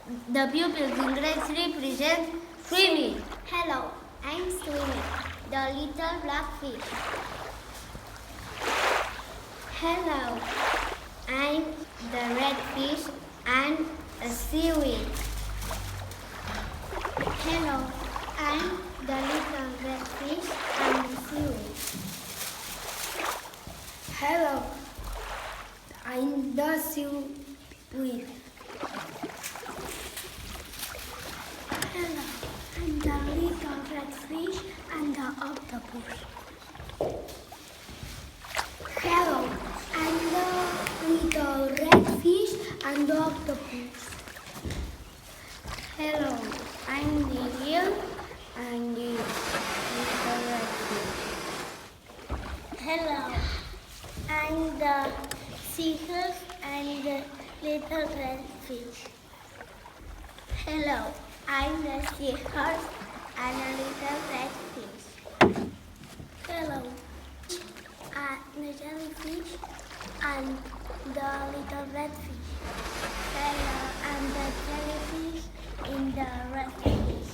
The pupils in grade 3 present Swimmy. Hello, I'm Swimmy, the little black fish. Hello, I'm the red fish and a seaweed. Hello, I'm the little red fish and a seaweed. Hello, I'm the seaweed. Hello, I'm the little red fish and the octopus. Hello, I'm the little red fish and the octopus. Hello, I'm the eel and the little red fish. Hello, I'm the seahorse and the little red fish. Hello, I'm the seahorse and a little red fish. Hello, I'm the jellyfish and the little red fish. Hello, I'm the jellyfish in the red fish.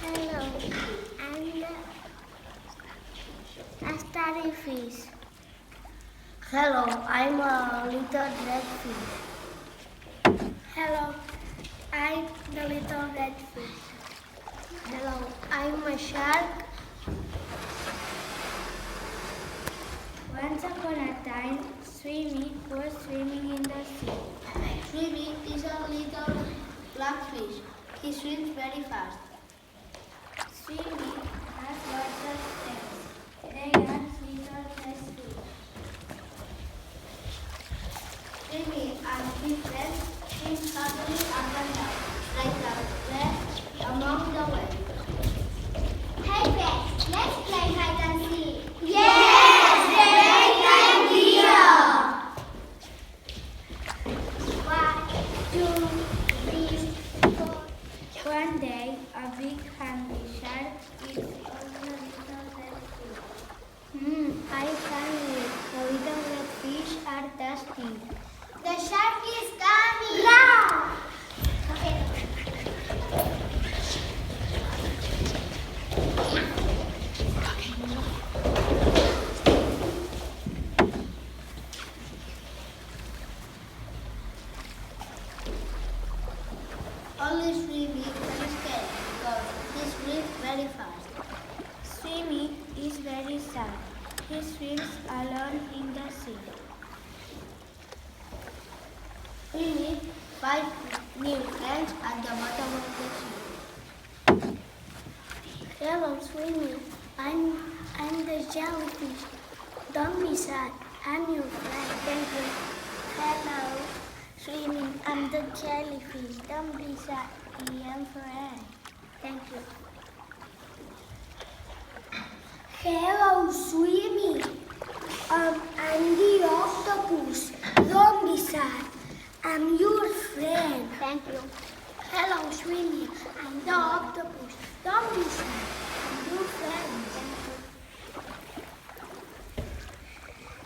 Hello, I'm the starfish. Hello, I'm a little red fish. Hello, I'm the little red fish. Hello, I'm a shark. Once upon a time, Swimmy was swimming in the sea. Swimmy is a little black fish. He swims very fast. Swimmy has lots of scales. They are little fish. Swimmy and his friends swim happily up and down, like a wave among the waves. Hey friends, let's play hide and seek. Yes, great idea! 1, 2, 3, 4. One day, a big hungry shark eats all the little red fish. I'm hungry. The little red fish are thirsty. The shark is coming! Run! Only Swimmy is scared because he swims very fast. Swimmy is very sad. He swims alone in the sea. Swimmy finds new friends at the bottom of the sea. Hello, Swimmy. I'm the jellyfish. Don't be sad. I'm your friend. Thank you. Hello, Swimmy. I'm the jellyfish. Don't be sad. I am friend. Thank you. Hello, Swimmy. I'm the octopus. Don't be sad. I'm your friend. Thank you. Hello, Swimmy. I'm the octopus. Don't be sad. I'm your friend. Thank you.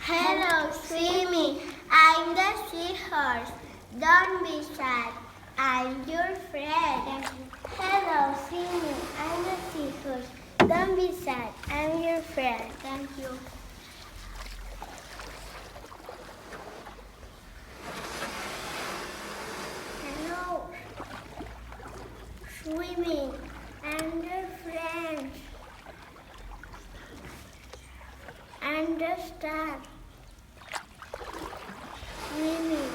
Hello, Swimmy. I'm the seahorse. Don't be sad. I'm your friend. Thank you. Hello, Swimmy. I'm the seahorse. Don't be sad. I'm your friend. Thank you. Hello, Swimmy. I'm your friend. I'm the star. Swimming.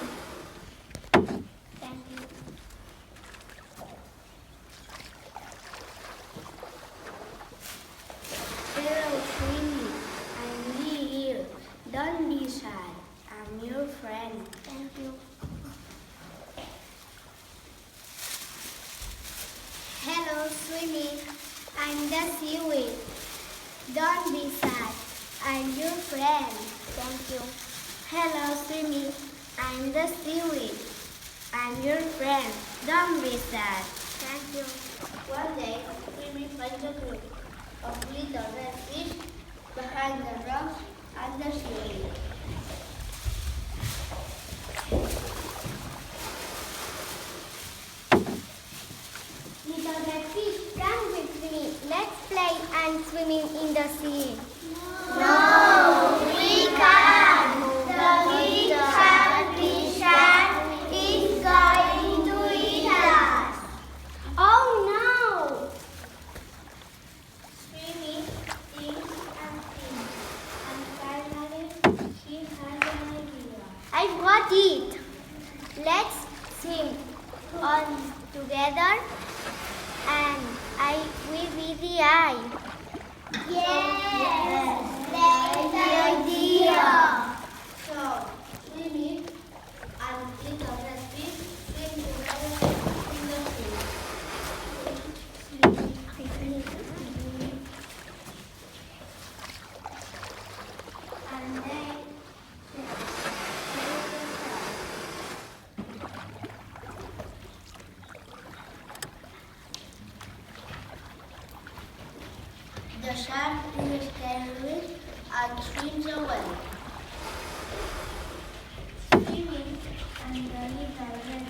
Thank you. Hello, Swimmy. I'm the eel. Don't be sad. I'm your friend. Thank you. Hello, Swimmy. I'm the seaweed. Don't be sad. I'm your friend. Thank you. Hello, Swimmy. I'm the seaweed. I'm your friend. Don't be sad. Thank you. One day, Swimmy finds a group of little red fish behind the rocks and the sea. swimming in the sea? No, we can't. The big hungry shark is going to eat us. Oh no! Swimmy thinks and thinks, and finally he has an idea. I've got it. Let's swim on together and I will be the eye. Yes, that's the idea. So, Swimmy and little red fish swim together in the sea. And they the shark is carried and swims away. Swimming and the little red